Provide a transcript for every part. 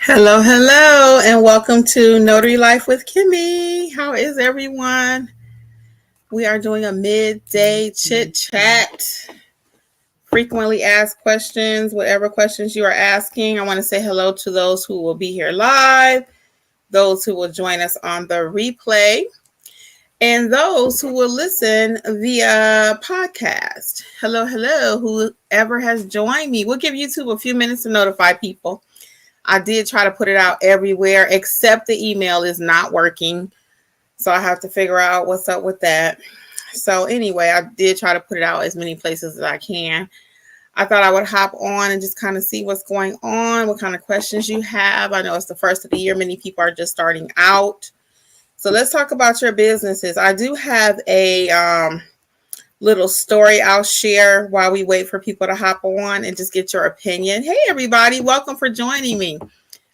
Hello, hello, and welcome to Notary Life with Kimmy. How is everyone? We are doing a midday chit chat. Frequently asked questions, whatever questions you are asking. I want to say hello to those who will be here live, those who will join us on the replay, and those who will listen via podcast. Hello, hello, whoever has joined me. We'll give YouTube a few minutes to notify people. I did try to put it out everywhere except the email is not working. So I have to figure out what's up with that. So anyway, I did try to put it out as many places as I can. I thought I would hop on and just kind of see what's going on, what kind of questions you have. I know it's the first of the year. Many people are just starting out. So let's talk about your businesses. I do have a little story I'll share while we wait for people to hop on and just get your opinion. Hey, everybody. Welcome for joining me.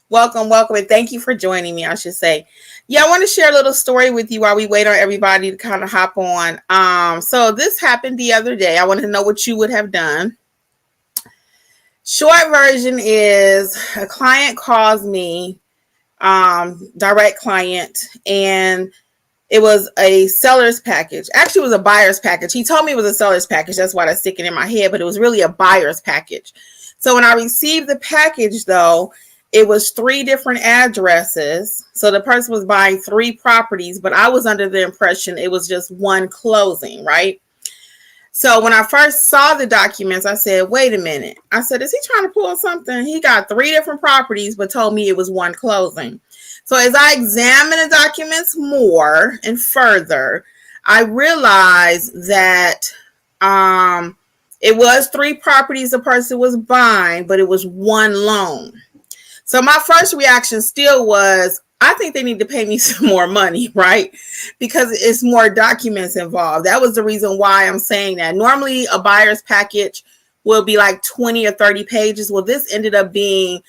Welcome. And thank you for joining me, I should say. Yeah, I want to share a little story with you while we wait on everybody to kind of hop on. So this happened the other day. I wanted to know what you would have done. Short version is a client calls me, direct client, and it was a seller's package. Actually, it was a buyer's package. He told me it was a seller's package. That's why that's sticking in my head, but it was really a buyer's package. So when I received the package, though, it was 3 different addresses. So the person was buying 3 properties, but I was under the impression it was just one closing, right? So when I first saw the documents, I said, wait a minute. I said, is he trying to pull something? He got 3 different properties, but told me it was one closing. So as I examine the documents more and further, I realized that it was 3 properties the person was buying, but it was one loan. So my first reaction still was, I think they need to pay me some more money, right? Because it's more documents involved. That was the reason why I'm saying that. Normally a buyer's package will be like 20 or 30 pages. Well, this ended up being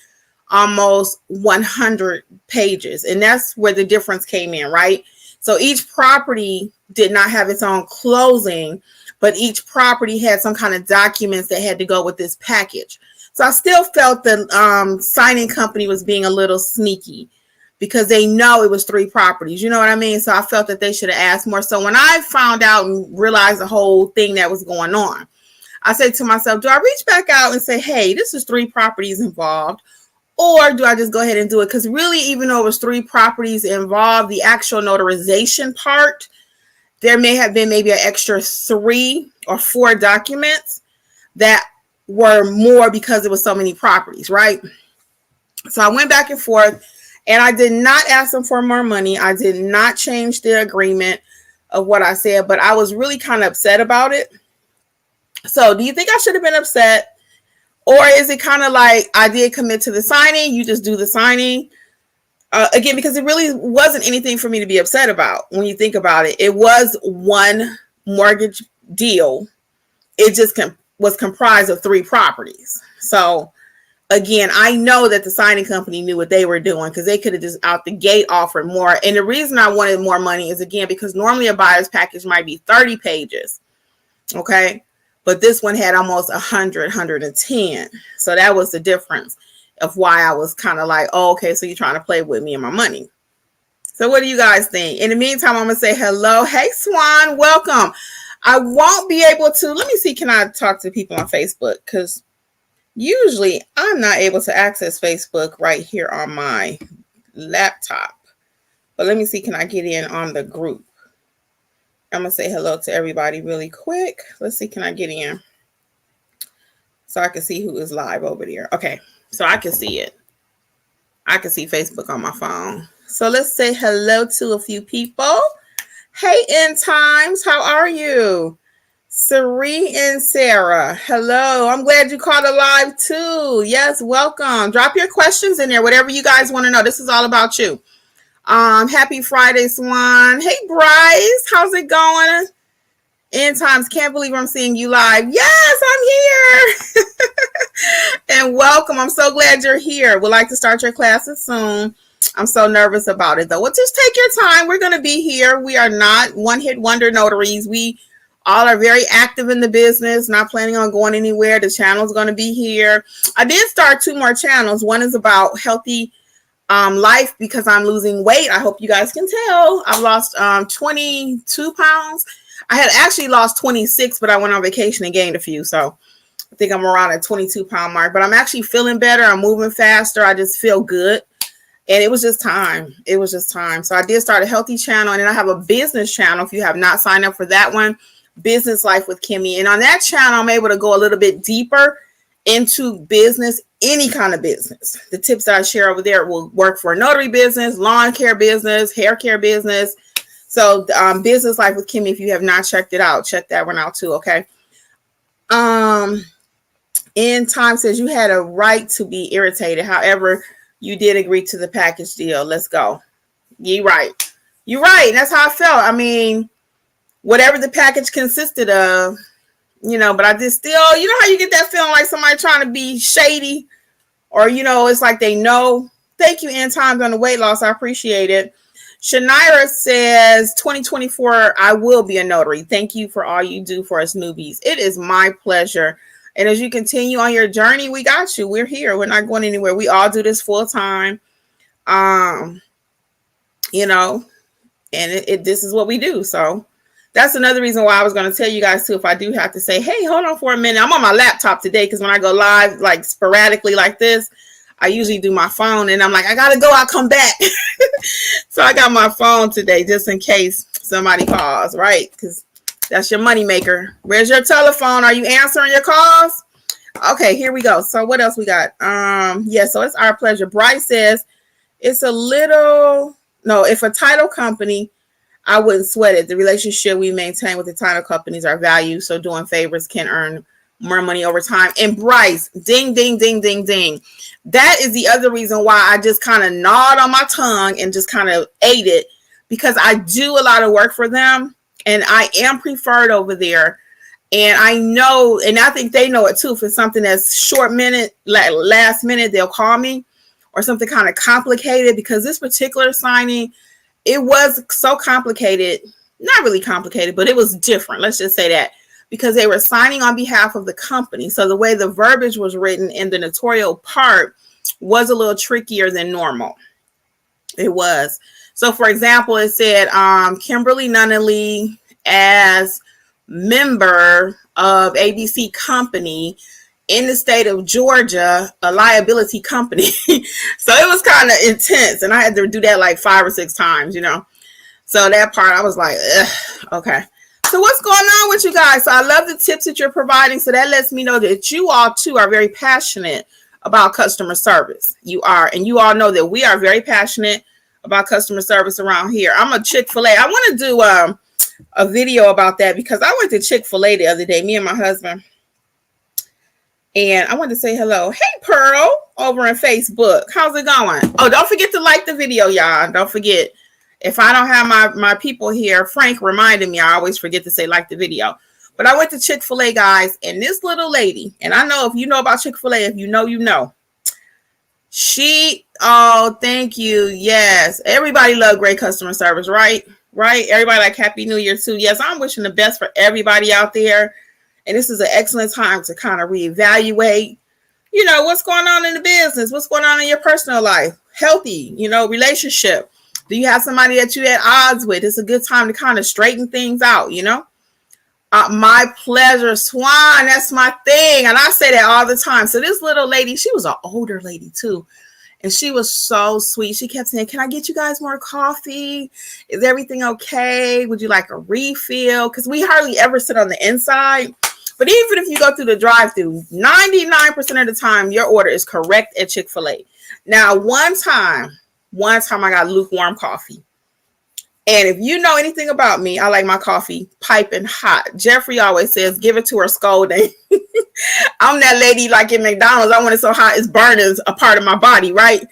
almost 100 pages. And that's where the difference came in, right? So each property did not have its own closing, but each property had some kind of documents that had to go with this package. So I still felt the signing company was being a little sneaky because they know it was 3 properties. You know what I mean? So I felt that they should have asked more. So when I found out and realized the whole thing that was going on, I said to myself, do I reach back out and say, hey, this is 3 properties involved? Or do I just go ahead and do it? Because really, even though it was 3 properties involved, the actual notarization part, there may have been maybe an extra 3 or 4 documents that were more because it was so many properties, right? So I went back and forth, and I did not ask them for more money. I did not change the agreement of what I said, but I was really kind of upset about it. So do you think I should have been upset? Or is it kind of like I did commit to the signing, you just do the signing? Again, because it really wasn't anything for me to be upset about when you think about it. It was one mortgage deal. It just was comprised of 3 properties. So again, I know that the signing company knew what they were doing because they could have just out the gate offered more. And the reason I wanted more money is, again, because normally a buyer's package might be 30 pages. Okay. But this one had almost 110. So that was the difference of why I was kind of like, oh, okay, so you're trying to play with me and my money. So what do you guys think? In the meantime, I'm going to say hello. Hey, Swan, welcome. I won't be able to. Let me see, can I talk to people on Facebook? Because usually I'm not able to access Facebook right here on my laptop. But let me see, can I get in on the group? I'm going to say hello to everybody really quick. Let's see, can I get in? So I can see who is live over there. Okay, so I can see it. I can see Facebook on my phone. So let's say hello to a few people. Hey, End Times, how are you? Sari and Sarah, hello. I'm glad you caught it live too. Yes, welcome. Drop your questions in there, whatever you guys want to know. This is all about you. Happy Friday, Swan. Hey, Bryce, how's it going? End Times, can't believe I'm seeing you live. Yes, I'm here. And welcome. I'm so glad you're here. Would like to start your classes soon. I'm so nervous about it, though. Well, just take your time. We're going to be here. We are not one-hit wonder notaries. We all are very active in the business, not planning on going anywhere. The channel is going to be here. I did start 2 more channels. One is about healthy Life, because I'm losing weight. I hope you guys can tell. I've lost 22 pounds. I had actually lost 26, but I went on vacation and gained a few. So I think I'm around a 22-pound mark. But I'm actually feeling better. I'm moving faster. I just feel good. And it was just time. It was just time. So I did start a healthy channel. And then I have a business channel. If you have not signed up for that one, Business Life with Kimmy. And on that channel, I'm able to go a little bit deeper into business, any kind of business. The tips that I share over there will work for a notary business, lawn care business, hair care business. So Business Life with Kimmy, if you have not checked it out, check that one out too, okay? In Time says you had a right to be irritated. However, you did agree to the package deal. Let's go. You're right. You're right. That's how I felt. I mean, whatever the package consisted of, but I just still, how you get that feeling like somebody trying to be shady, or, it's like they know. Thank you, End Times, on the weight loss. I appreciate it. Shania says, 2024, I will be a notary. Thank you for all you do for us newbies. It is my pleasure. And as you continue on your journey, we got you. We're here. We're not going anywhere. We all do this full time. And this is what we do. So that's another reason why I was going to tell you guys too, if I do have to say, hey, hold on for a minute. I'm on my laptop today because when I go live, like sporadically like this, I usually do my phone and I'm like, I got to go. I'll come back. So I got my phone today just in case somebody calls, right? Because that's your money maker. Where's your telephone? Are you answering your calls? Okay, here we go. So what else we got? So it's our pleasure. Bryce says, if a title company, I wouldn't sweat it. The relationship we maintain with the title companies are valued, so doing favors can earn more money over time. And Bryce, ding, ding, ding, ding, ding. That is the other reason why I just kind of gnawed on my tongue and just kind of ate it, because I do a lot of work for them and I am preferred over there. And I know, and I think they know it too, if it's something that's short minute, like last minute, they'll call me, or something kind of complicated, because this particular signing, it was so complicated, not really complicated, but it was different. Let's just say that, because they were signing on behalf of the company. So the way the verbiage was written in the notarial part was a little trickier than normal. It was. So for example, it said, Kimberly Nunnally as member of ABC company in the state of Georgia, a liability company. So it was kind of intense, and I had to do that like 5 or 6 times, So that part, I was like, okay. So what's going on with you guys? So I love the tips that you're providing. So that lets me know that you all too are very passionate about customer service. You are, and you all know that we are very passionate about customer service around here. I'm a Chick-fil-A. I want to do a video about that, because I went to Chick-fil-A the other day, me and my husband. And I want to say hello. Hey, Pearl, over on Facebook. How's it going? Oh, don't forget to like the video, y'all. Don't forget. If I don't have my people here, Frank reminded me, I always forget to say like the video. But I went to Chick-fil-A, guys, and this little lady, and I know if you know about Chick-fil-A, if you know. Thank you. Yes. Everybody love great customer service, right? Right? Everybody like Happy New Year too. Yes, I'm wishing the best for everybody out there. And this is an excellent time to kind of reevaluate, what's going on in the business, what's going on in your personal life, healthy, relationship. Do you have somebody that you're at odds with? It's a good time to kind of straighten things out, My pleasure, Swan. That's my thing. And I say that all the time. So this little lady, she was an older lady too. And she was so sweet. She kept saying, can I get you guys more coffee? Is everything okay? Would you like a refill? Because we hardly ever sit on the inside. But even if you go through the drive-thru, 99% of the time, your order is correct at Chick-fil-A. Now, one time I got lukewarm coffee. And if you know anything about me, I like my coffee piping hot. Jeffrey always says, give it to her scolding. I'm that lady like in McDonald's. I want it so hot it's burning a part of my body, right?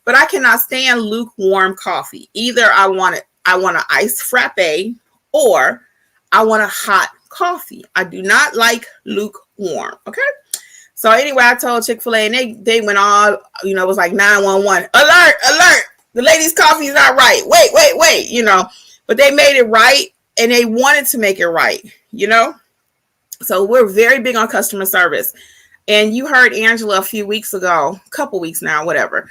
But I cannot stand lukewarm coffee. Either I want an iced frappe, or I want a hot coffee. I do not like lukewarm. Okay. So anyway, I told Chick-fil-A, and they went all, it was like 911. Alert. The lady's coffee is not right. Wait, but they made it right, and they wanted to make it right, So we're very big on customer service. And you heard Angela a couple weeks now, whatever.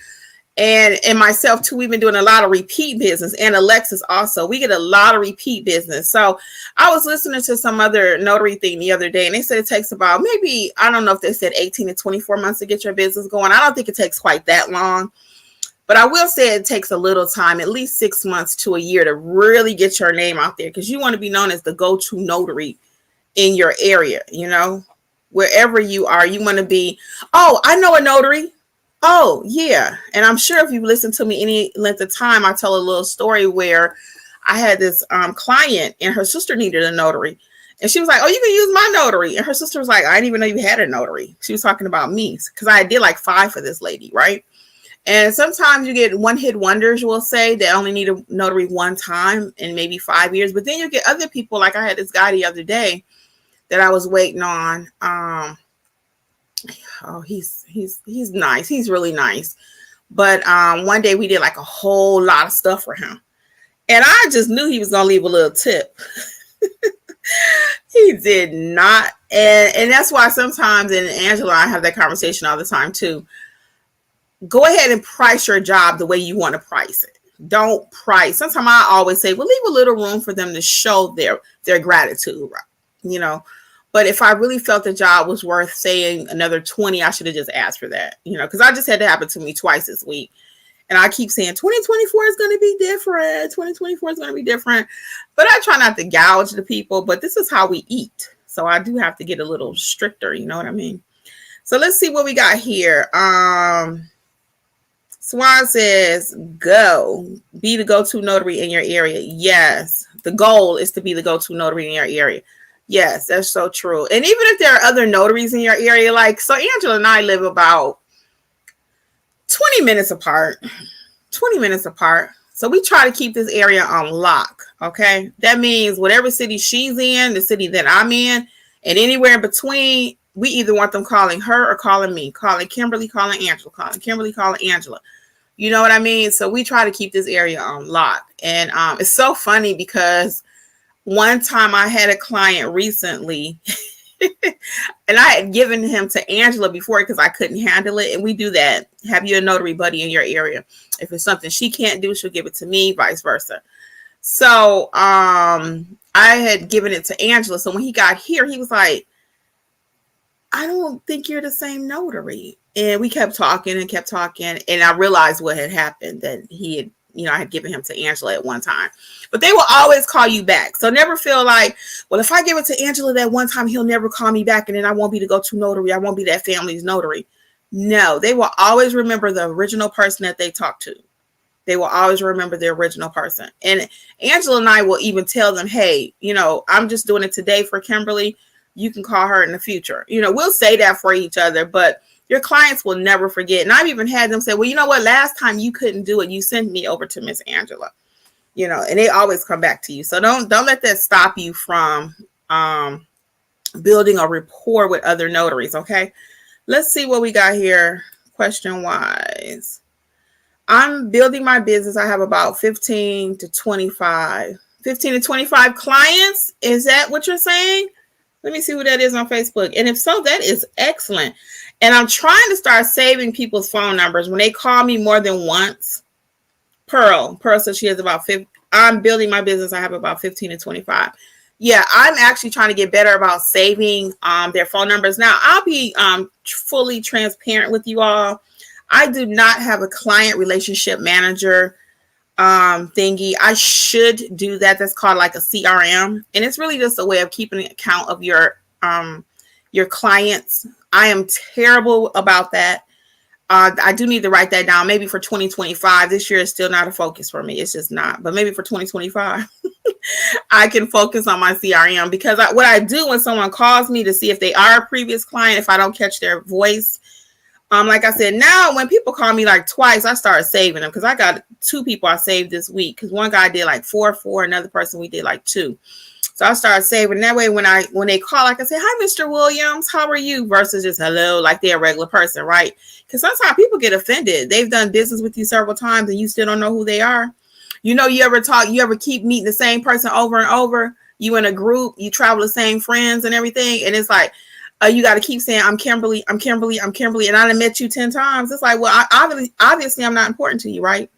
and myself too, we've been doing a lot of repeat business, and Alexis also. We get a lot of repeat business. So I was listening to some other notary thing the other day, and they said it takes about maybe, I don't know if they said 18 to 24 months to get your business going. I don't think it takes quite that long, but I will say it takes a little time, at least 6 months to a year, to really get your name out there, because you want to be known as the go-to notary in your area. You know, wherever you are, you want to be, oh, I know a notary. Oh, yeah. And I'm sure if you've listened to me any length of time, I tell a little story where I had this client and her sister needed a notary. And she was like, oh, you can use my notary. And her sister was like, I didn't even know you had a notary. She was talking about me because I did like 5 for this lady, right? And sometimes you get one-hit wonders, we'll say, that only need a notary one time in maybe 5 years. But then you get other people, like I had this guy the other day that I was waiting on. Oh, he's nice. He's really nice. But one day we did like a whole lot of stuff for him. And I just knew he was going to leave a little tip. He did not. And that's why sometimes, and Angela and I have that conversation all the time too. Go ahead and price your job the way you want to price it. Don't price. Sometimes I always say, well, leave a little room for them to show their gratitude, you know. But if I really felt the job was worth saying another 20, I should have just asked for that, you know, because I just had to happen to me twice this week. And I keep saying 2024 is going to be different. 2024 is going to be different. But I try not to gouge the people. But this is how we eat. So I do have to get a little stricter. You know what I mean? So let's see what we got here. Swan says, be the go-to notary in your area. Yes. The goal is to be the go-to notary in your area. Yes, that's so true. And even if there are other notaries in your area, like, so Angela and I live about 20 minutes apart. So we try to keep this area on lock. Okay. That means whatever city she's in, the city that I'm in, and anywhere in between, we either want them calling her or calling me, calling Kimberly, calling Angela, calling Kimberly, calling Angela. You know what I mean? So we try to keep this area on lock. And it's so funny because one time I had a client recently and I had given him to Angela before because I couldn't handle it. And we do that. Have you a notary buddy in your area? If it's something she can't do, she'll give it to me, vice versa. So I had given it to Angela. So when he got here, he was like, I don't think you're the same notary. And we kept talking. And I realized what had happened, that he had, I had given him to Angela at one time. But they will always call you back. So never feel like, well, if I give it to Angela that one time, he'll never call me back. And then I won't be the go-to notary. I won't be that family's notary. No, they will always remember the original person that they talked to. They will always remember the original person. And Angela and I will even tell them, hey, I'm just doing it today for Kimberly. You can call her in the future. We'll say that for each other, but your clients will never forget. And I've even had them say, well, you know what? Last time you couldn't do it. You sent me over to Miss Angela, and they always come back to you. So don't let that stop you from building a rapport with other notaries. Okay. Let's see what we got here. Question wise. I'm building my business. I have about 15 to 25 clients. Is that what you're saying? Let me see who that is on Facebook. And if so, that is excellent. And I'm trying to start saving people's phone numbers when they call me more than once. Pearl says she has about 50. I'm building my business. I have about 15 to 25. Yeah, I'm actually trying to get better about saving their phone numbers. Now, I'll be fully transparent with you all. I do not have a client relationship manager thingy. I should do that. That's called like a CRM. And it's really just a way of keeping an account of your clients. I am terrible about that. I do need to write that down. Maybe for 2025. This year is still not a focus for me. It's just not. But maybe for 2025, I can focus on my CRM, because what I do when someone calls me to see if they are a previous client, if I don't catch their voice, like I said, now when people call me like twice, I start saving them, because I got 2 people I saved this week, because one guy did like 4, another person we did like 2. So I started saving. That way when they call, I can say, hi, Mr. Williams, how are you? Versus just hello, like they're a regular person, right? Because sometimes people get offended. They've done business with you several times and you still don't know who they are. You ever keep meeting the same person over and over? You in a group, you travel the same friends and everything. And it's like, You got to keep saying, I'm Kimberly, I'm Kimberly, I'm Kimberly, and I done met you 10 times. It's like, well, obviously I'm not important to you, right?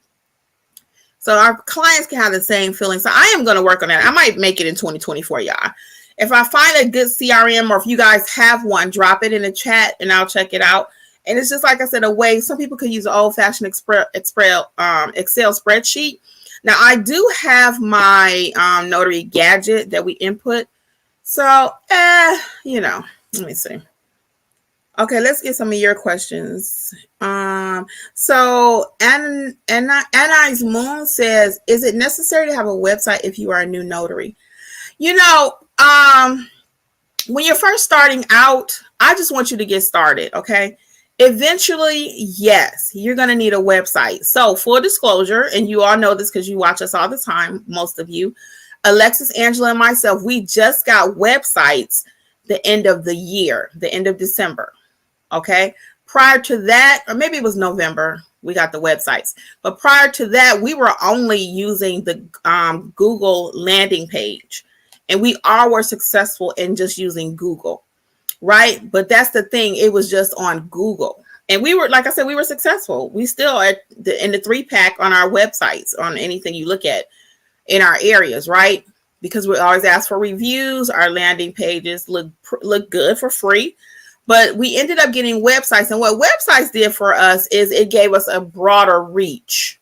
So our clients can have the same feeling. So I am going to work on that. I might make it in 2024, y'all. If I find a good CRM, or if you guys have one, drop it in the chat and I'll check it out. And it's just, like I said, a way some people could use an old-fashioned Excel spreadsheet. Now, I do have my notary gadget that we input. So, you know, let me see. Okay, let's get some of your questions. So Anais Moon says, is it necessary to have a website if you are a new notary? You know, when you're first starting out, I just want you to get started, okay? Eventually, yes, you're going to need a website. So full disclosure, and you all know this because you watch us all the time, most of you, Alexis, Angela, and myself, we just got websites the end of the year, the end of December, okay? Prior to that, or maybe it was November, we got the websites. But prior to that, we were only using the Google landing page. And we all were successful in just using Google, right? But that's the thing. It was just on Google. And we were, like I said, we were successful. We still are in the 3-pack on our websites, on anything you look at in our areas, right? Because we always ask for reviews. Our landing pages look good for free. But we ended up getting websites. And what websites did for us is it gave us a broader reach.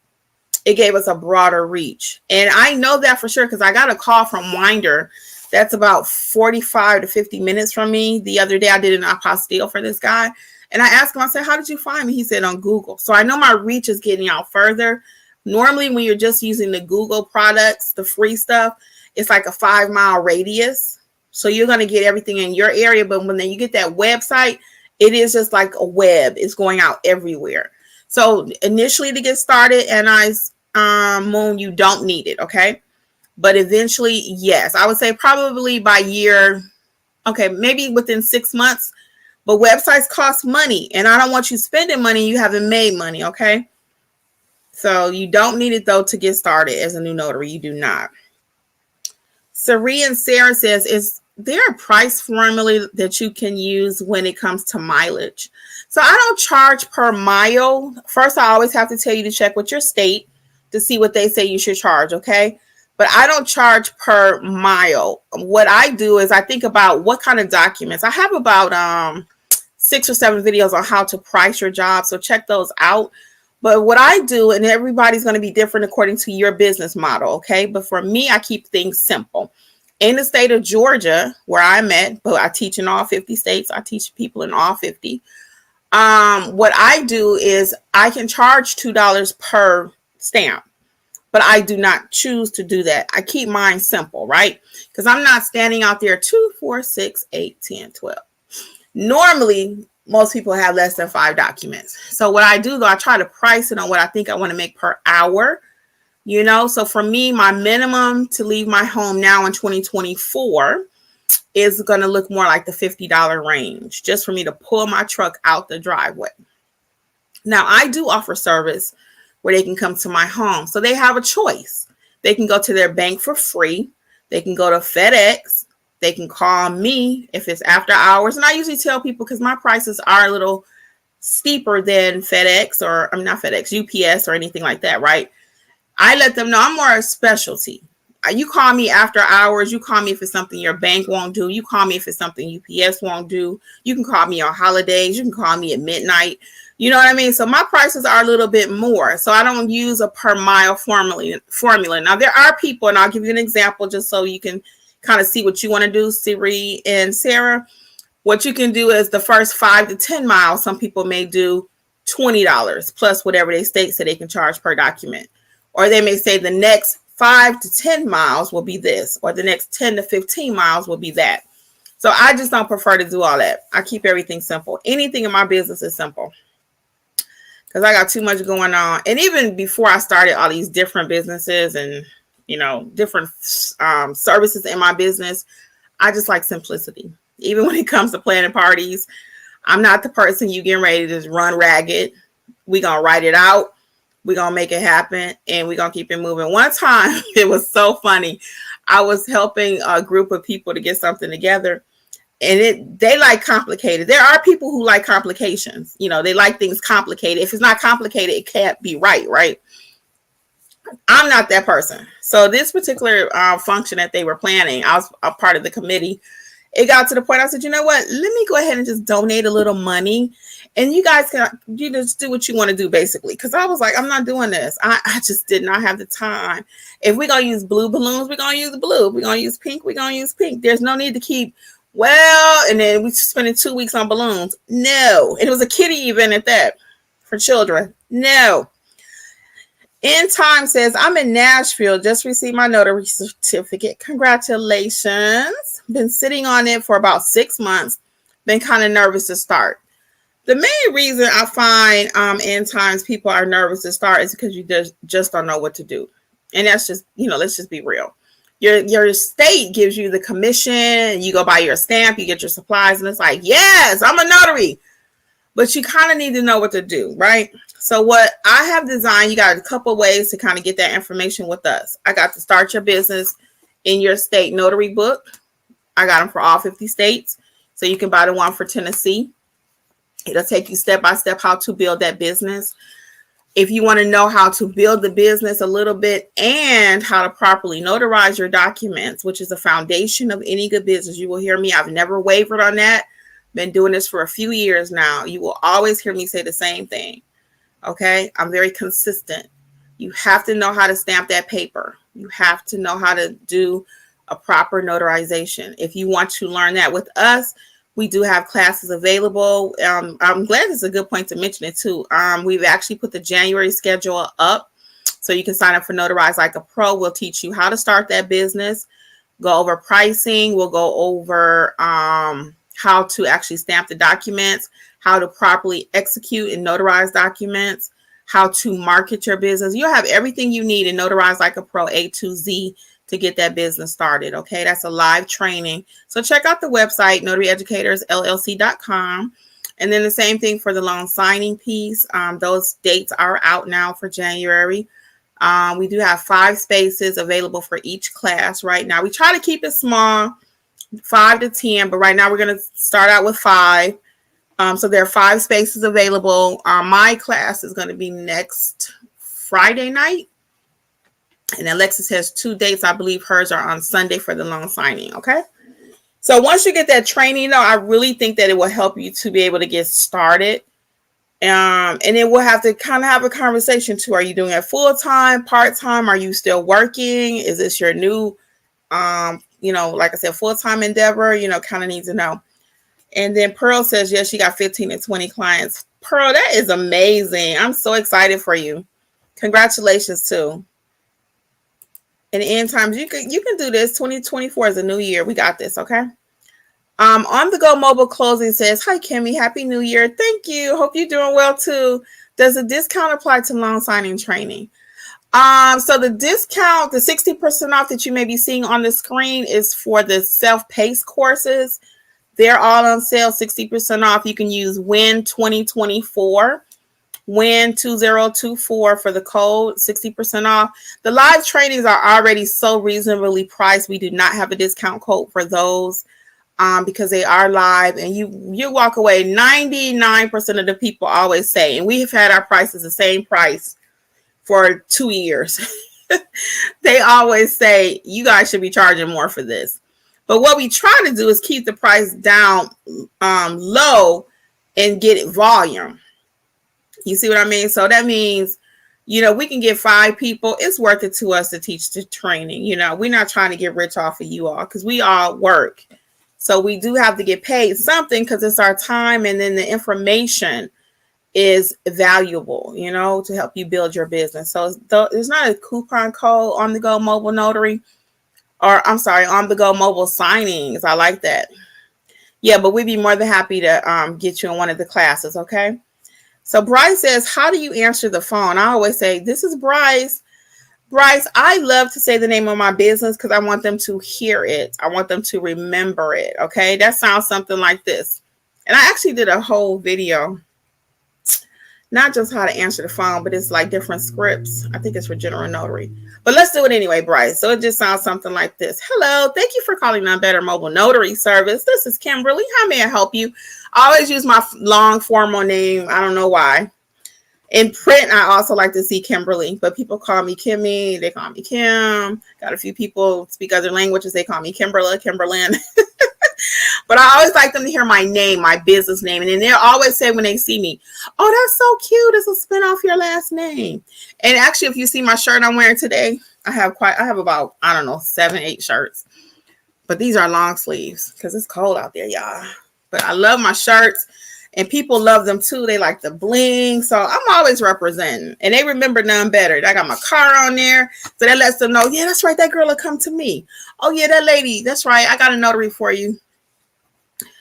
It gave us a broader reach. And I know that for sure because I got a call from Winder that's about 45 to 50 minutes from me. The other day I did an apostille for this guy. And I asked him, I said, how did you find me? He said, on Google. So I know my reach is getting out further. Normally when you're just using the Google products, the free stuff, it's like a 5-mile radius. So you're going to get everything in your area. But when you get that website, it is just like a web. It's going out everywhere. So initially to get started, and Moon, you don't need it, okay? But eventually, yes. I would say probably by year, okay, maybe within 6 months. But websites cost money, and I don't want you spending money you haven't made money, okay? So you don't need it, though, to get started as a new notary. You do not. Sari and Sarah says, is there a price formula that you can use when it comes to mileage? So I don't charge per mile. First, I always have to tell you to check with your state to see what they say you should charge, okay? But I don't charge per mile. What I do is I think about what kind of documents. I have about 6 or 7 videos on how to price your job, so check those out. But what I do, and everybody's going to be different according to your business model, okay? But for me, I keep things simple. In the state of Georgia, where I'm at, but I teach in all 50 states. I teach people in all 50. What I do is I can charge $2 per stamp, but I do not choose to do that. I keep mine simple, right? Because I'm not standing out there 2, 4, 6, 8, 10, 12. Normally, most people have less than 5 documents. So what I do, though, I try to price it on what I think I want to make per hour. You know, so for me, my minimum to leave my home now in 2024 is going to look more like the $50 range, just for me to pull my truck out the driveway. Now, I do offer service where they can come to my home. So they have a choice. They can go to their bank for free. They can go to FedEx. They can call me if it's after hours. And I usually tell people, because my prices are a little steeper than FedEx, or I'm not FedEx, UPS or anything like that, right? I let them know I'm more a specialty. You call me after hours. You call me if it's something your bank won't do. You call me if it's something UPS won't do. You can call me on holidays. You can call me at midnight. You know what I mean? So my prices are a little bit more. So I don't use a per mile formula. Now, there are people, and I'll give you an example just so you can kind of see what you want to do, Siri and Sarah. What you can do is the first 5 to 10 miles, some people may do $20 plus whatever they state so they can charge per document. Or they may say the next 5 to 10 miles will be this, or the next 10 to 15 miles will be that. So I just don't prefer to do all that. I keep everything simple. Anything in my business is simple because I got too much going on. And even before I started all these different businesses and, you know, different services in my business, I just like simplicity. Even when it comes to planning parties, I'm not the person you getting ready to just run ragged. We're going to write it out. We're going to make it happen, and we're going to keep it moving. One time, it was so funny. I was helping a group of people to get something together. And they like complicated. There are people who like complications. You know, they like things complicated. If it's not complicated, it can't be right, right? I'm not that person. So this particular function that they were planning, I was a part of the committee. It got to the point I said, you know what? Let me go ahead and just donate a little money, and you guys can just do what you want to do, basically. Because I was like, I'm not doing this. I just did not have the time. If we're gonna use blue balloons, we're gonna use blue. We're gonna use pink, we're gonna use pink. There's no need to keep and then we spending 2 weeks on balloons. No, and it was a kiddie event at that for children. No. In Time says, I'm in Nashville, just received my notary certificate. Congratulations. Been sitting on it for about 6 months. Been kind of nervous to start. The main reason I find in times people are nervous to start is because you just don't know what to do. And that's just, let's just be real. Your state gives you the commission, you go buy your stamp, you get your supplies, and it's like, yes, I'm a notary. But you kind of need to know what to do, right? So what I have designed, you got a couple ways to kind of get that information with us. I got to Start Your Business in Your State Notary book. I got them for all 50 states. So you can buy the one for Tennessee. It'll take you step by step how to build that business. If you want to know how to build the business a little bit and how to properly notarize your documents, which is the foundation of any good business, you will hear me. I've never wavered on that. Been doing this for a few years now. You will always hear me say the same thing. Okay, I'm very consistent. You have to know how to stamp that paper. You have to know how to do a proper notarization. If you want to learn that with us, we do have classes available. I'm glad it's a good point to mention it too. We've actually put the January schedule up so you can sign up for Notarize Like a Pro. We'll teach you how to start that business, go over pricing. We'll go over how to actually stamp the documents, how to properly execute and notarize documents, how to market your business. You'll have everything you need in Notarize Like a Pro A to Z to get that business started. Okay, that's a live training. So check out the website, notaryeducatorsllc.com. And then the same thing for the loan signing piece. Those dates are out now for January. We do have 5 spaces available for each class right now. We try to keep it small, 5 to 10, but right now we're going to start out with 5. So there are 5 spaces available. My class is going to be next Friday night. And Alexis has 2 dates. I believe hers are on Sunday for the loan signing. Okay. So once you get that training, though, I really think that it will help you to be able to get started. And then we'll have to kind of have a conversation too. Are you doing it full time, part time? Are you still working? Is this your new, like I said, full time endeavor? Kind of need to know. And then Pearl says, yes, she got 15 to 20 clients. Pearl, that is amazing. I'm so excited for you. Congratulations too. In the end times, you can do this. 2024 is a new year. We got this, okay? On the Go Mobile Closing says, hi, Kimmy. Happy New Year. Thank you. Hope you're doing well, too. Does a discount apply to loan signing training? So the discount, the 60% off that you may be seeing on the screen is for the self-paced courses. They're all on sale, 60% off. You can use WIN 2024. WIN 2024 for the code, 60% off. The live trainings are already so reasonably priced. We do not have a discount code for those because they are live, and you walk away. 99% of the people always say, and we have had our prices the same price for 2 years. They always say you guys should be charging more for this. But what we try to do is keep the price down low and get it volume. You see what I mean? So that means, we can get 5 people. It's worth it to us to teach the training. We're not trying to get rich off of you all because we all work. So we do have to get paid something because it's our time. And then the information is valuable, to help you build your business. So there's not a coupon code on the Go Mobile Notary, or I'm sorry, on the Go Mobile Signings. I like that. Yeah, but we'd be more than happy to get you in one of the classes. Okay. So Bryce says, how do you answer the phone? I always say, this is Bryce. Bryce, I love to say the name of my business because I want them to hear it. I want them to remember it. Okay. That sounds something like this. And I actually did a whole video. Not just how to answer the phone, but it's like different scripts. I think it's for general notary. But let's do it anyway, Bryce. So it just sounds something like this. Hello, thank you for calling on Better Mobile Notary Service. This is Kimberly. How may I help you? I always use my long formal name. I don't know why. In print, I also like to see Kimberly, but people call me Kimmy. They call me Kim. Got a few people speak other languages. They call me Kimberla, Kimberlyn. But I always like them to hear my name, my business name. And then they'll always say when they see me, oh, that's so cute. It's a spin off your last name. And actually, if you see my shirt I'm wearing today, I have about, I don't know, 7, 8 shirts. But these are long sleeves because it's cold out there, y'all. But I love my shirts. And people love them too. They like the bling. So I'm always representing. And they remember none better. I got my car on there. So that lets them know, yeah, that's right. That girl will come to me. Oh, yeah, that lady. That's right. I got a notary for you.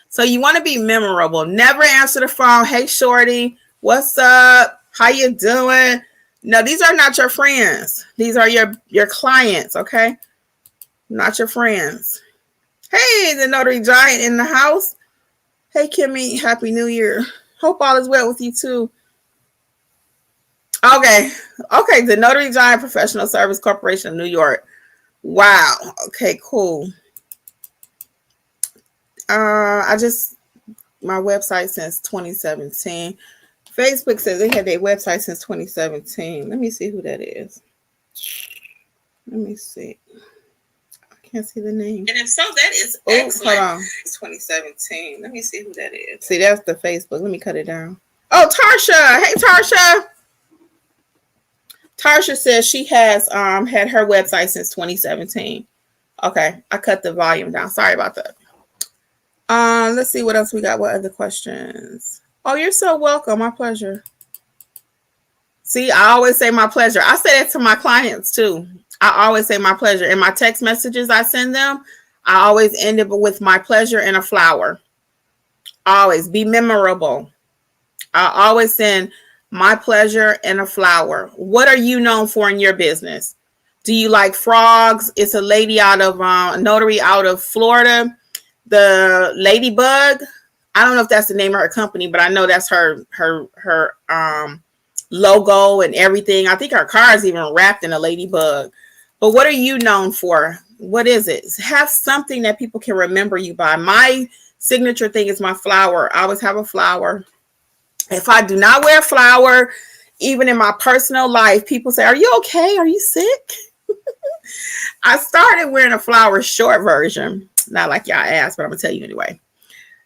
So you want to be memorable. Never answer the phone. Hey, shorty. What's up? How you doing? No, these are not your friends. These are your clients, okay? Not your friends. Hey, the notary giant in the house. Hey, Kimmy, Happy New Year. Hope all is well with you, too. Okay, the Notary Giant Professional Service Corporation of New York. Wow, okay, cool. My website since 2017. Facebook says they had their website since 2017. Let me see who that is. Let me see. Can't see the name. And if so, that is excellent. Hold on. It's 2017. Let me see who that is. See, that's the Facebook. Let me cut it down. Oh, Tarsha. Hey, Tarsha. Tarsha says she has had her website since 2017. Okay, I cut the volume down. Sorry about that. Let's see what else we got. What other questions? Oh, you're so welcome. My pleasure. See, I always say my pleasure. I say that to my clients too. I always say my pleasure. In my text messages I send them, I always end it with my pleasure and a flower. Always be memorable. I always send my pleasure and a flower. What are you known for in your business? Do you like frogs? It's a lady out of notary out of Florida. The Ladybug. I don't know if that's the name of her company, but I know that's her logo and everything. I think her car is even wrapped in a ladybug. But what are you known for? What is it? Have something that people can remember you by. My signature thing is my flower. I always have a flower. If I do not wear a flower, even in my personal life, people say, are you okay? Are you sick? I started wearing a flower short version. Not like y'all asked, but I'm going to tell you anyway.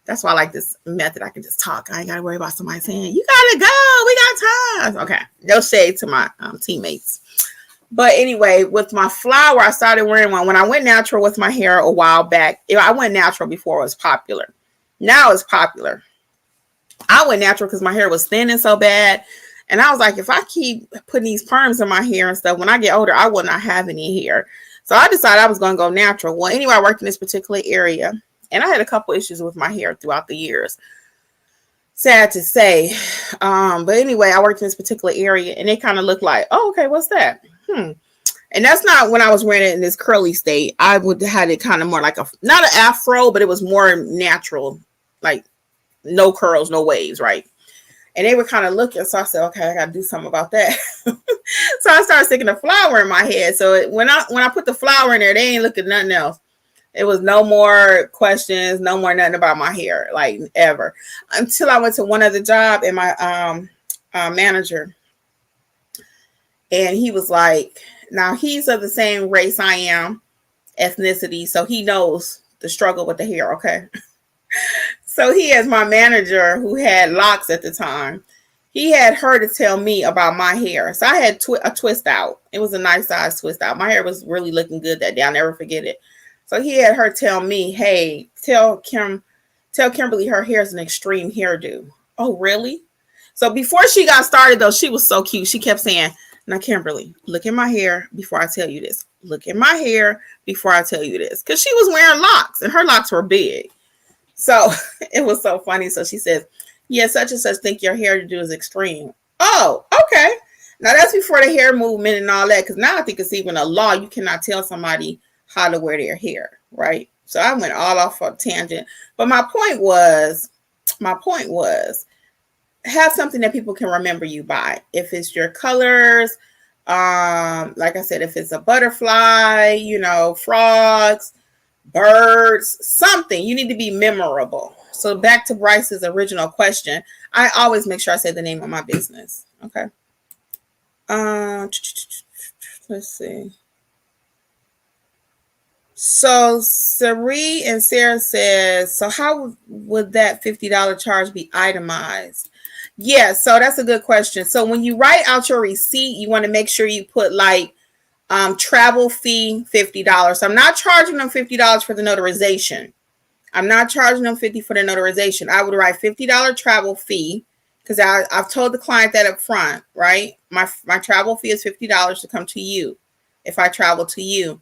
That's why I like this method. I can just talk. I ain't got to worry about somebody saying, you got to go. We got time. Okay. No shade to my teammates. But anyway, with my flower, I started wearing one. When I went natural with my hair a while back, I went natural before it was popular. Now it's popular. I went natural because my hair was thinning so bad. And I was like, if I keep putting these perms in my hair and stuff, when I get older, I will not have any hair. So I decided I was going to go natural. Well, anyway, I worked in this particular area. And I had a couple issues with my hair throughout the years. Sad to say. But anyway, I worked in this particular area. And they kind of looked like, oh, okay, what's that? And that's not when I was wearing it in this curly state. I would had it kind of more like not an afro, but it was more natural. Like no curls, no waves, right? And they were kind of looking. So I said, okay, I got to do something about that. So I started sticking a flower in my head. So when I put the flower in there, they ain't looking nothing else. It was no more questions, no more nothing about my hair, like ever. Until I went to one other job and my manager. And he was like, now he's of the same race I am, ethnicity. So he knows the struggle with the hair, okay? So he has my manager who had locks at the time. He had her to tell me about my hair. So I had a twist out. It was a nice size twist out. My hair was really looking good that day. I'll never forget it. So he had her tell me, hey, tell Kimberly her hair is an extreme hairdo. Oh, really? So before she got started, though, she was so cute. She kept saying, now, Kimberly, look at my hair before I tell you this. Look at my hair before I tell you this. Because she was wearing locks and her locks were big. So it was so funny. So she says, yeah, such and such think your hairdo is extreme. Oh, okay. Now that's before the hair movement and all that. Because now I think it's even a law. You cannot tell somebody how to wear their hair, right? So I went all off on a tangent. But my point was, have something that people can remember you by. If it's your colors, like I said, if it's a butterfly, frogs, birds, something, you need to be memorable. So back to Bryce's original question, I always make sure I say the name of my business. Okay. Let's see. So Sari and Sarah says, so how would that $50 charge be itemized? Yeah, so that's a good question. So when you write out your receipt, you want to make sure you put like travel fee $50. So I'm not charging them $50 for the notarization. I'm not charging them $50 for the notarization. I would write $50 travel fee because I've told the client that up front, right? My travel fee is $50 to come to you if I travel to you.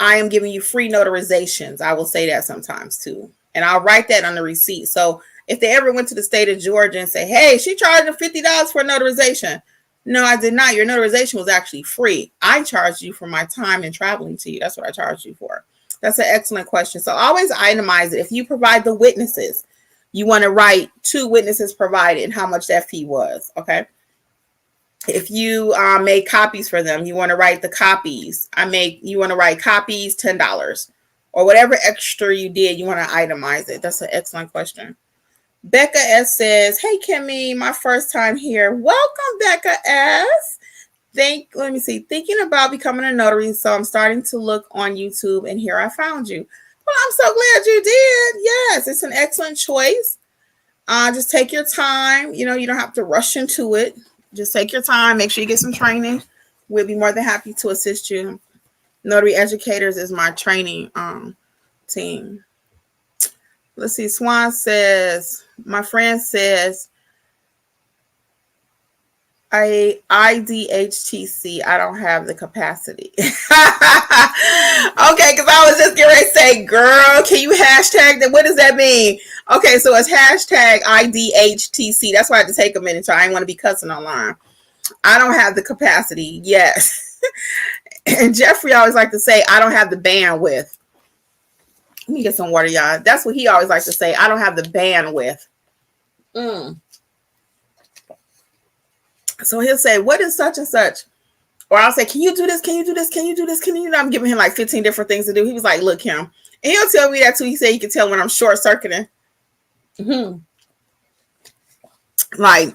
I am giving you free notarizations. I will say that sometimes too. And I'll write that on the receipt. So if they ever went to the state of Georgia and say, hey, she charged them $50 for a notarization. No, I did not. Your notarization was actually free. I charged you for my time and traveling to you. That's what I charged you for. That's an excellent question. So always itemize it. If you provide the witnesses, you want to write 2 witnesses provided and how much that fee was. Okay. If you made copies for them, you want to write the copies. You want to write copies, $10 or whatever extra you did. You want to itemize it. That's an excellent question. Becca S says, hey, Kimmy, my first time here. Welcome, Becca S. Let me see. Thinking about becoming a notary, so I'm starting to look on YouTube, and here I found you. Well, I'm so glad you did. Yes, it's an excellent choice. Just take your time. You don't have to rush into it. Just take your time. Make sure you get some training. We'll be more than happy to assist you. Notary Educators is my training team. Let's see. Swan says, my friend says, IDHTC, I don't have the capacity. Okay, because I was just getting ready to say, girl, can you hashtag that? What does that mean? Okay, so it's hashtag IDHTC. That's why I had to take a minute. So I didn't want to be cussing online. I don't have the capacity. Yes. And Jeffrey always like to say, I don't have the bandwidth. Let me get some water, y'all. That's what he always likes to say. I don't have the bandwidth. So he'll say, what is such and such? Or I'll say, can you do this? Can you do this? Can you do this? Can you? I'm giving him like 15 different things to do. He was like, look, Kim. And he'll tell me that too. He said you can tell when I'm short circuiting. Like,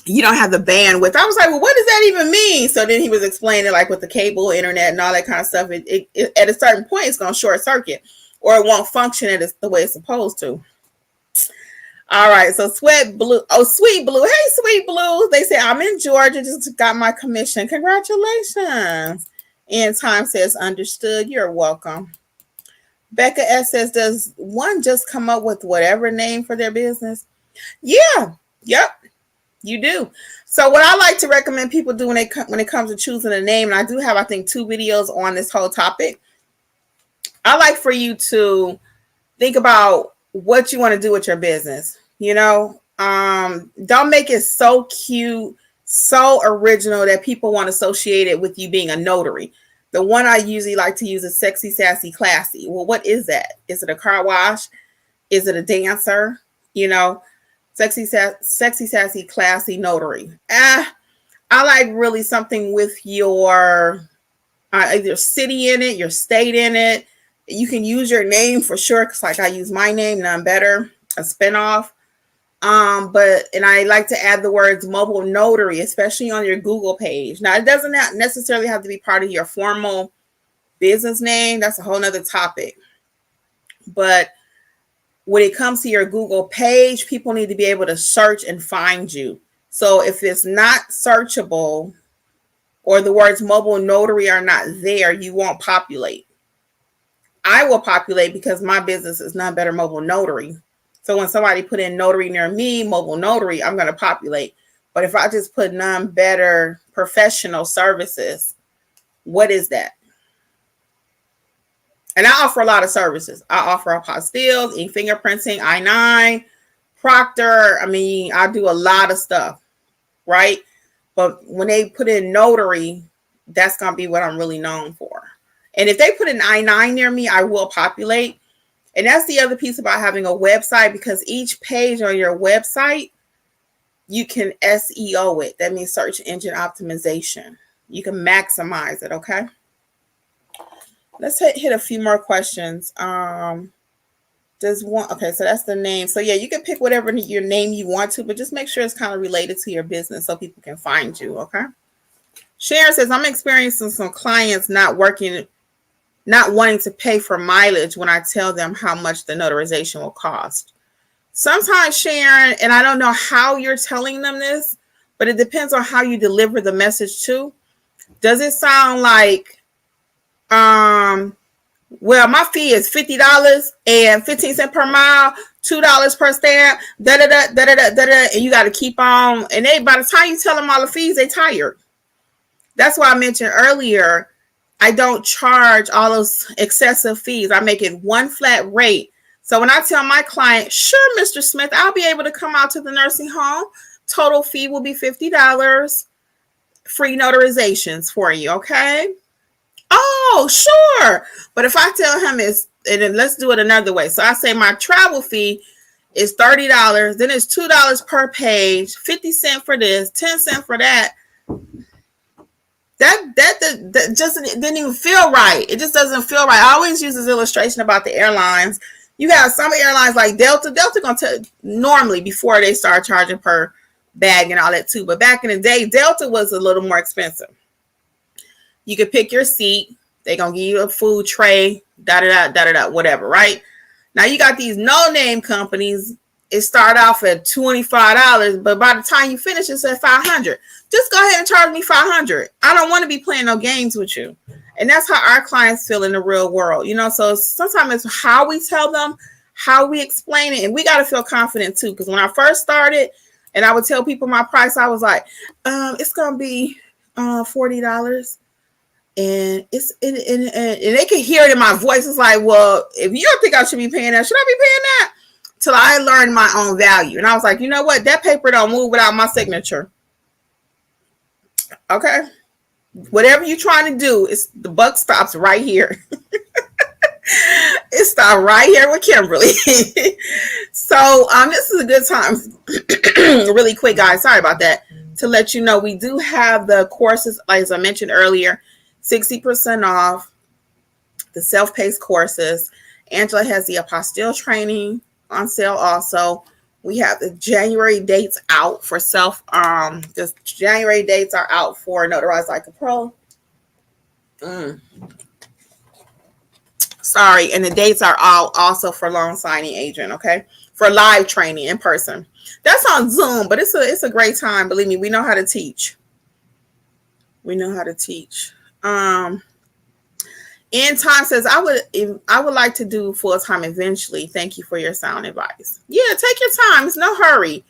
you don't have the bandwidth. I was like, well, what does that even mean? So then he was explaining like with the cable, internet, and all that kind of stuff. It at a certain point, it's going to short circuit or it won't function the way it's supposed to. All right, so Sweet Blue. Oh, Sweet Blue. Hey, Sweet Blue. They say, I'm in Georgia, just got my commission. Congratulations. And Time says, understood. You're welcome. Becca S says, does one just come up with whatever name for their business? Yeah. Yep. You do. So what I like to recommend people do when it comes to choosing a name, and I do have, I think, 2 videos on this whole topic. I like for you to think about what you want to do with your business. Don't make it so cute, so original that people want to associate it with you being a notary. The one I usually like to use is sexy, sassy, classy. Well, what is that? Is it a car wash? Is it a dancer? Sexy, sassy, classy notary. I like really something with your either city in it, your state in it. You can use your name for sure, because like I use my name, None Better, a spinoff. And I like to add the words mobile notary, especially on your Google page. Now, it doesn't necessarily have to be part of your formal business name. That's a whole nother topic. But when it comes to your Google page, people need to be able to search and find you. So if it's not searchable or the words mobile notary are not there, you won't populate. I will populate because my business is None Better Mobile Notary. So when somebody put in notary near me, mobile notary, I'm going to populate. But if I just put None Better Professional Services, what is that? And I offer a lot of services. I offer apostilles, fingerprinting, I-9, proctor. I do a lot of stuff, right? But when they put in notary, that's going to be what I'm really known for. And if they put an I-9 near me, I will populate. And that's the other piece about having a website, because each page on your website you can SEO it. That means search engine optimization. You can maximize it, okay? Let's hit a few more questions. Does one, okay, so that's the name. So yeah, you can pick whatever your name you want to, but just make sure it's kind of related to your business so people can find you, okay? Sharon says, I'm experiencing some clients not wanting to pay for mileage when I tell them how much the notarization will cost. Sometimes, Sharon, and I don't know how you're telling them this, but it depends on how you deliver the message too. Does it sound like, well, my fee is $50 and 15 cents per mile, $2 per stamp, and you got to keep on. And by the time you tell them all the fees, they tired. That's why I mentioned earlier, I don't charge all those excessive fees. I make it one flat rate. So when I tell my client, sure, Mr. Smith, I'll be able to come out to the nursing home. Total fee will be $50. Free notarizations for you, okay? Oh, sure. But if I tell him and then let's do it another way. So I say my travel fee is $30. Then it's $2 per page, 50 cents for this, 10 cents for that. That just didn't even feel right. It just doesn't feel right. I always use this illustration about the airlines. You have some airlines like Delta. Delta going to normally before they start charging per bag and all that too. But back in the day, Delta was a little more expensive. You could pick your seat. They're going to give you a food tray, whatever, right? Now you got these no-name companies. It start off at $25, but by the time you finish, it's at $500. Just go ahead and charge me $500. I don't want to be playing no games with you. And that's how our clients feel in the real world. You know, so sometimes it's how we tell them, how we explain it. And we got to feel confident too. Because when I first started and I would tell people my price, I was like, it's going to be $40. And and they can hear it in my voice. It's like, well, if you don't think I should be paying that, should I be paying that? Till I learned my own value. And I was like, you know what? That paper don't move without my signature. Okay. Whatever you're trying to do, the buck stops right here. It stopped right here with Kimberly. So this is a good time. Really quick, guys. Sorry about that. To let you know, we do have the courses, as I mentioned earlier, 60% off the self-paced courses. Angela has the apostille training on sale also. We have the January dates out for the January dates are out for Notarize Like a Pro. Sorry, and the dates are out also for loan signing agent, okay? For live training in person. That's on Zoom, but it's a great time. Believe me, we know how to teach. We know how to teach. In time says, I would like to do full-time eventually. Thank you for your sound advice. Yeah, take your time. It's no hurry.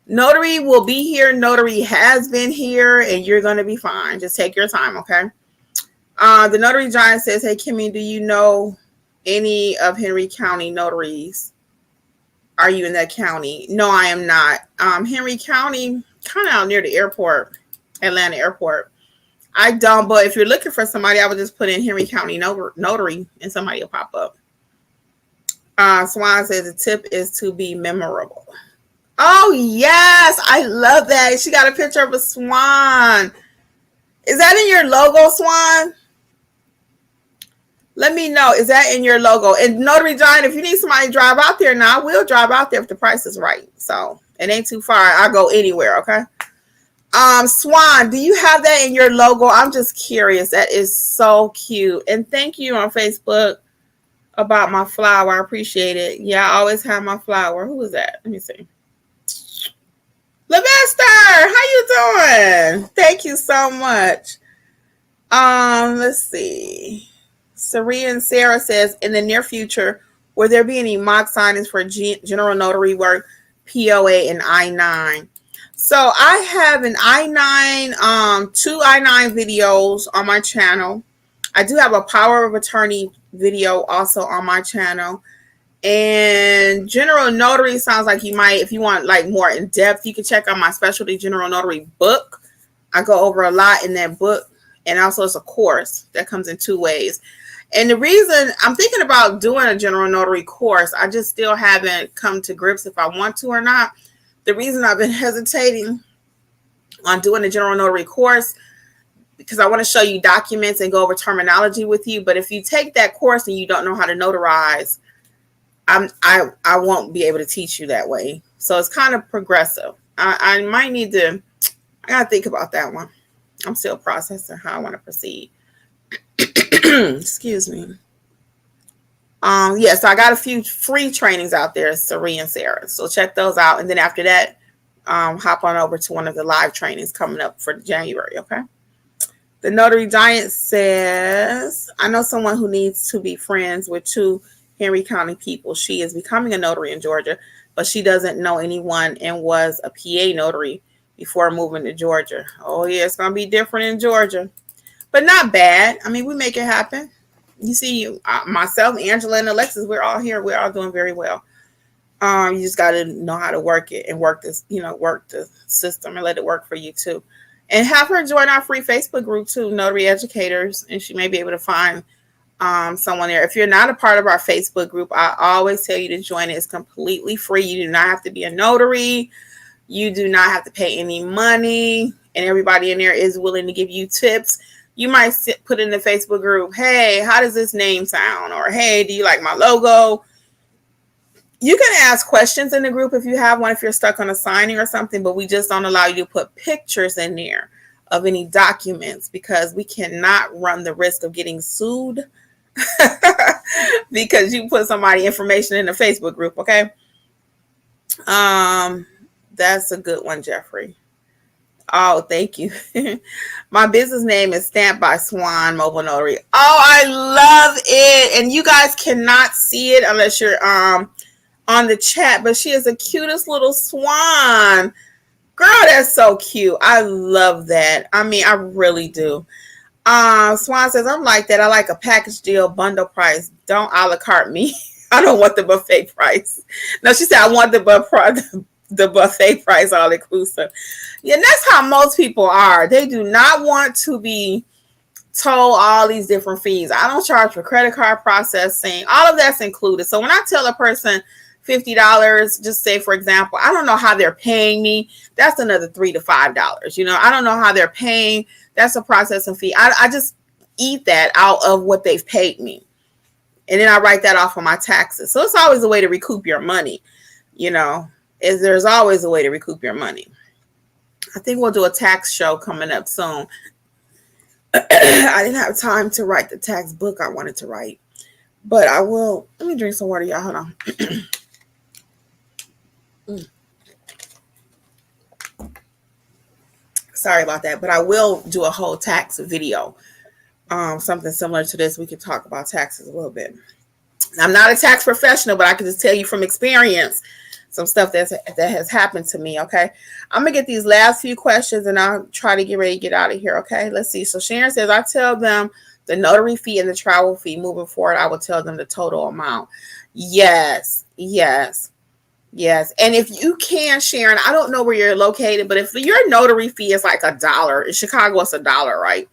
Notary will be here. Notary has been here, and you're going to be fine. Just take your time, okay? The Notary Giant says, hey, Kimmy, do you know any of Henry County notaries? Are you in that county? No, I am not. Henry County, kind of out near the airport, Atlanta airport. I don't, but if you're looking for somebody, I would just put in Henry County Notary and somebody will pop up. Swan says the tip is to be memorable. Oh, yes. I love that. She got a picture of a swan. Is that in your logo, Swan? Let me know. Is that in your logo? And Notary Giant, if you need somebody to drive out there now, I will drive out there if the price is right. So it ain't too far. I'll go anywhere, okay? Swan, do you have that in your logo? I'm just curious. That is so cute. And thank you on Facebook about my flower. I appreciate it. Yeah, I always have my flower. Who is that? Let me see. Levester, how you doing? Thank you so much. Let's see. Saria and Sarah says, in the near future, will there be any mock signings for general notary work, POA, and I-9? So I have an I-9, 2 I-9 videos on my channel. I do have a power of attorney video also on my channel. And general notary sounds like you might, if you want like more in depth, you can check out my specialty general notary book. I go over a lot in that book. And also it's a course that comes in 2 ways. And the reason I'm thinking about doing a general notary course, I just still haven't come to grips if I want to or not. The reason I've been hesitating on doing the general notary course, because I want to show you documents and go over terminology with you. But if you take that course and you don't know how to notarize, I won't be able to teach you that way. So it's kind of progressive. I might need to, I got to think about that one. I'm still processing how I want to proceed. Excuse me. So I got a few free trainings out there, Sari and Sarah. So check those out. And then after that, hop on over to one of the live trainings coming up for January. Okay. The Notary Giant says, I know someone who needs to be friends with 2 Henry County people. She is becoming a notary in Georgia, but she doesn't know anyone and was a PA notary before moving to Georgia. Oh, yeah, it's going to be different in Georgia, but not bad. I mean, we make it happen. You see, myself, Angela, and Alexis, we're all here. We're all doing very well. You just got to know how to work it and work this, work the system and let it work for you too. And have her join our free Facebook group too, Notary Educators, and she may be able to find someone there. If you're not a part of our Facebook group, I always tell you to join it. It's completely free. You do not have to be a notary. You do not have to pay any money, and everybody in there is willing to give you tips. You might put in the Facebook group, hey, how does this name sound? Or, hey, do you like my logo? You can ask questions in the group if you have one, if you're stuck on a signing or something, but we just don't allow you to put pictures in there of any documents because we cannot run the risk of getting sued because you put somebody information in the Facebook group. Okay. That's a good one, Jeffrey. Oh, thank you. My business name is Stamped by Swan Mobile Notary. Oh, I love it. And you guys cannot see it unless you're on the chat, but she is the cutest little swan. Girl, that's so cute. I love that. I mean, I really do. Swan says, I'm like that. I like a package deal, bundle price. Don't a la carte me. I don't want the buffet price. No, she said, I want the buffet price, all inclusive. Yeah, and that's how most people are. They do not want to be told all these different fees. I don't charge for credit card processing. All of that's included. So when I tell a person $50, just say, for example, I don't know how they're paying me. That's another $3 to $5. I don't know how they're paying. That's a processing fee. I just eat that out of what they've paid me. And then I write that off on my taxes. So it's always a way to recoup your money. There's always a way to recoup your money. I think we'll do a tax show coming up soon. I didn't have time to write the tax book I wanted to write, but I will. Let me drink some water, y'all. Hold on. Sorry about that, but I will do a whole tax video. Something similar to this. We could talk about taxes a little bit. I'm not a tax professional, but I can just tell you from experience some stuff that has happened to me. Okay, I'm gonna get these last few questions and I'll try to get ready to get out of here. Okay, let's see. So Sharon says, I tell them the notary fee and the travel fee. Moving forward, I will tell them the total amount. Yes. And if you can, Sharon, I don't know where you're located, but if your notary fee is like $1 in Chicago, it's $1, right?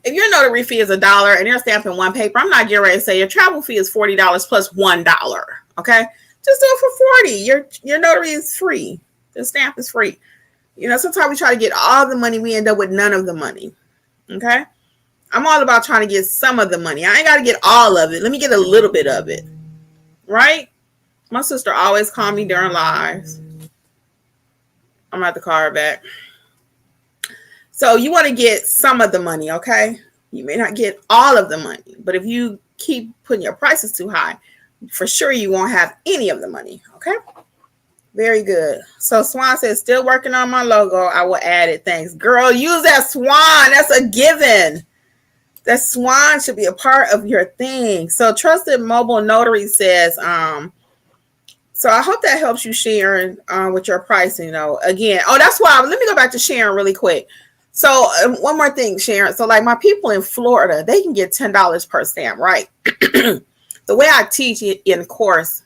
If your notary fee is $1 and you're stamping one paper, I'm not getting ready to say your travel fee is $40 plus $1. Okay. Just do it for $40. Your notary is free. The stamp is free. Sometimes we try to get all the money. We end up with none of the money. Okay. I'm all about trying to get some of the money. I ain't got to get all of it. Let me get a little bit of it. Right? My sister always called me during lives. I'm about to call her back. So you want to get some of the money. Okay. You may not get all of the money, but if you keep putting your prices too high, for sure you won't have any of the money. Okay. Very good. So Swan says, still working on my logo. I will add it. Thanks. Girl, use that swan. That's a given. That swan should be a part of your thing. So Trusted Mobile Notary says, so I hope that helps you, Sharon, with your pricing, again. Oh, that's why. Let me go back to Sharon really quick. So one more thing, Sharon. So like my people in Florida, they can get $10 per stamp, right? The way I teach it in course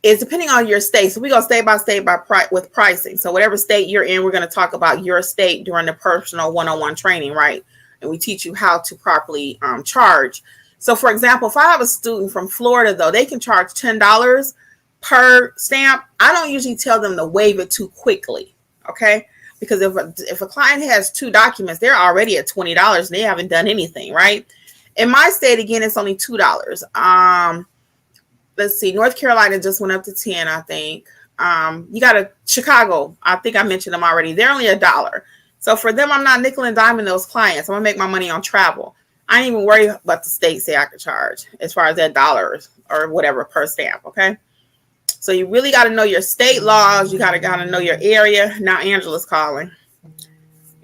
is depending on your state. So we go state by state with pricing. So whatever state you're in, we're going to talk about your state during the personal one-on-one training, right? And we teach you how to properly charge. So for example, if I have a student from Florida, though, they can charge $10 per stamp, I don't usually tell them to waive it too quickly. Okay. Because if a client has 2 documents, they're already at $20 and they haven't done anything, right? In my state, again, it's only $2. Let's see, North Carolina just went up to 10, I think. You got Chicago, I think I mentioned them already. They're only $1. So for them, I'm not nickel and diming those clients. I'm gonna make my money on travel. I ain't even worry about the state say I could charge as far as that dollars or whatever per stamp, okay? So you really got to know your state laws. You got to know your area. Now Angela's calling.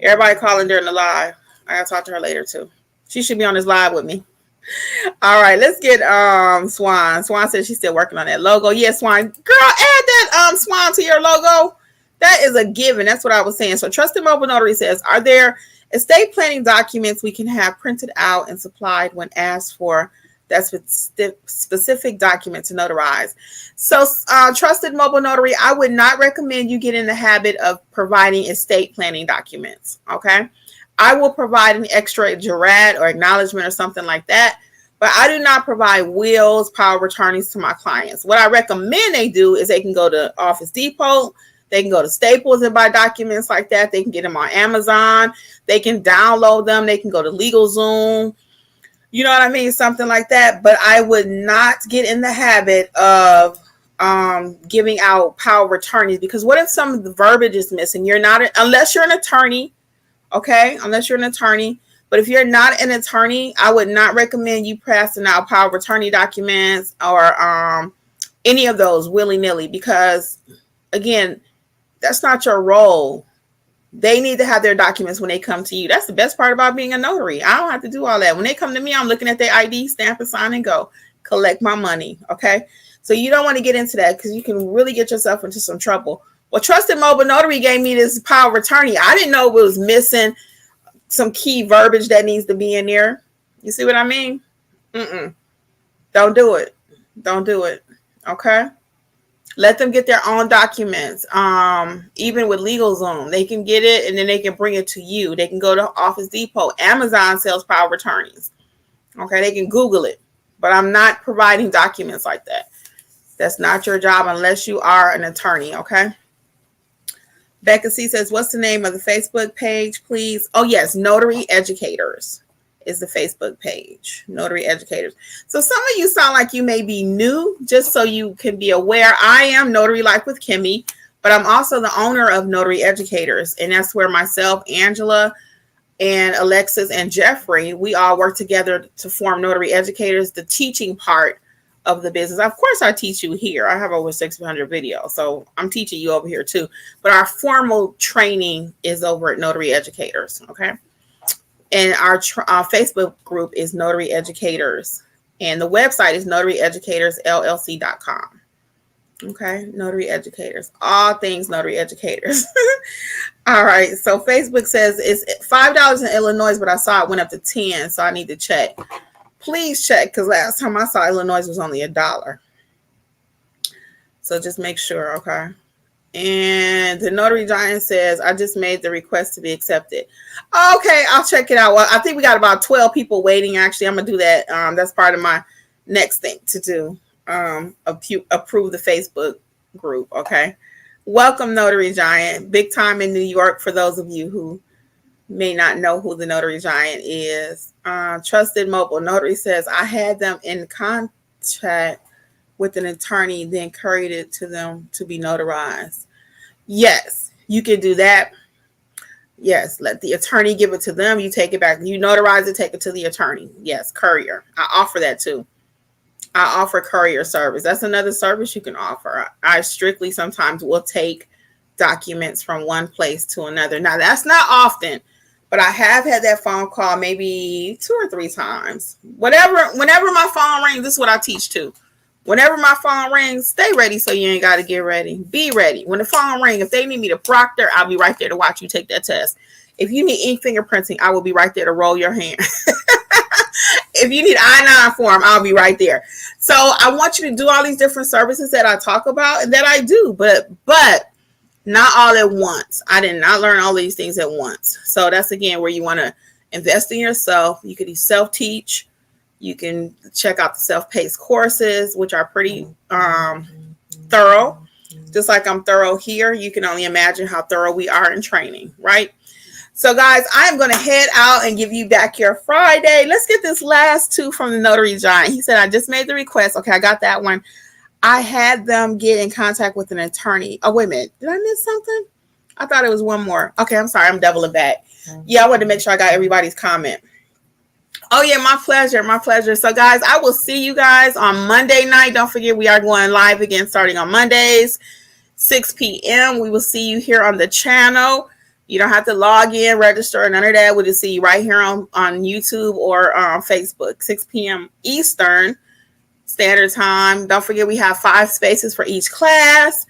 Everybody calling during the live. I got to talk to her later too. She should be on this live with me. All right, let's get Swan. Swan says she's still working on that logo. Yes, Swan. Girl, add that Swan to your logo. That is a given. That's what I was saying. So Trusted Mobile Notary says, are there estate planning documents we can have printed out and supplied when asked for? That's with specific document to notarize. So Trusted Mobile Notary, I would not recommend you get in the habit of providing estate planning documents. Okay. I will provide an extra jurat or acknowledgement or something like that, but I do not provide wills, power of attorneys to my clients. What I recommend they do is they can go to Office Depot, they can go to Staples and buy documents like that. They can get them on Amazon. They can download them. They can go to LegalZoom. You know what I mean? Something like that. But I would not get in the habit of giving out power of attorneys, because what if some of the verbiage is missing? You're not, unless you're an attorney, okay? Unless you're an attorney. But if you're not an attorney, I would not recommend you passing out power of attorney documents or any of those willy-nilly, because, again, that's not your role. They need to have their documents when they come to you. That's the best part about being a notary. I don't have to do all that. When they come to me, I'm looking at their ID, stamp and sign and go. Collect my money, okay? So you don't want to get into that because you can really get yourself into some trouble. Well, Trusted Mobile Notary gave me this power of attorney. I didn't know it was missing some key verbiage that needs to be in there. You see what I mean? Don't do it. Don't do it, okay? Let them get their own documents. Even with LegalZoom, they can get it and then they can bring it to you. They can go to Office Depot. Amazon sells power of attorneys. Okay, they can Google it. But I'm not providing documents like that. That's not your job unless you are an attorney, okay? Becca C says, what's the name of the Facebook page, please? Oh, yes, Notary Educators is the Facebook page, Notary Educators. So some of you sound like you may be new. Just so you can be aware, I am Notary Life with Kimmy, but I'm also the owner of Notary Educators. And that's where myself, Angela, and Alexis and Jeffrey, we all work together to form Notary Educators, the teaching part of the business. Of course, I teach you here. I have over 600 videos, so I'm teaching you over here too. But our formal training is over at Notary Educators, okay? And our Facebook group is Notary Educators. And the website is notaryeducatorsllc.com. Okay, Notary Educators. All things Notary Educators. All right, so Facebook says it's $5 in Illinois, but I saw it went up to 10, so I need to check. Please check, because last time I saw Illinois was only $1. So just make sure, okay? And the Notary Giant says, I just made the request to be accepted. Okay, I'll check it out. Well, I think we got about 12 people waiting. Actually, I'm going to do that. That's part of my next thing to do. Approve the Facebook group, okay? Welcome, Notary Giant. Big time in New York for those of you who may not know who the Notary Giant is. Trusted Mobile Notary says, I had them in contact with an attorney, then carried it to them to be notarized. Yes, you can do that. Yes, let the attorney give it to them. You take it back. You notarize it, take it to the attorney. Yes, courier. I offer that too. I offer courier service. That's another service you can offer. I strictly sometimes will take documents from one place to another. Now, that's not often, but I have had that phone call maybe 2 or 3 times. Whenever my phone rings, this is what I teach too. Whenever my phone rings, stay ready so you ain't got to get ready. Be ready. When the phone rings, if they need me to proctor, I'll be right there to watch you take that test. If you need ink fingerprinting, I will be right there to roll your hand. If you need I-9 form, I'll be right there. So I want you to do all these different services that I talk about and that I do, but not all at once. I did not learn all these things at once. So that's, again, where you want to invest in yourself. You could self-teach. You can check out the self-paced courses, which are pretty thorough. Just like I'm thorough here, you can only imagine how thorough we are in training, right? So guys, I'm going to head out and give you back your Friday. Let's get this last two from the Notary Giant. He said, I just made the request. Okay, I got that one. I had them get in contact with an attorney. Oh, wait a minute. Did I miss something? I thought it was one more. Okay, I'm sorry. I'm doubling back. Yeah, I wanted to make sure I got everybody's comment. Oh, yeah, my pleasure. My pleasure. So, guys, I will see you guys on Monday night. Don't forget, we are going live again starting on Mondays, 6 p.m. We will see you here on the channel. You don't have to log in, register, none of that. We'll just see you right here on YouTube or on Facebook, 6 p.m. Eastern Standard Time. Don't forget, we have 5 spaces for each class.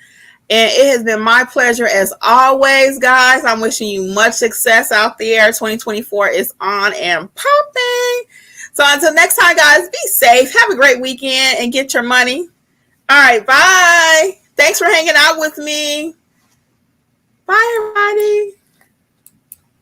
And it has been my pleasure as always, guys. I'm wishing you much success out there. 2024 is on and popping. So until next time, guys, be safe. Have a great weekend and get your money. All right, bye. Thanks for hanging out with me. Bye, everybody.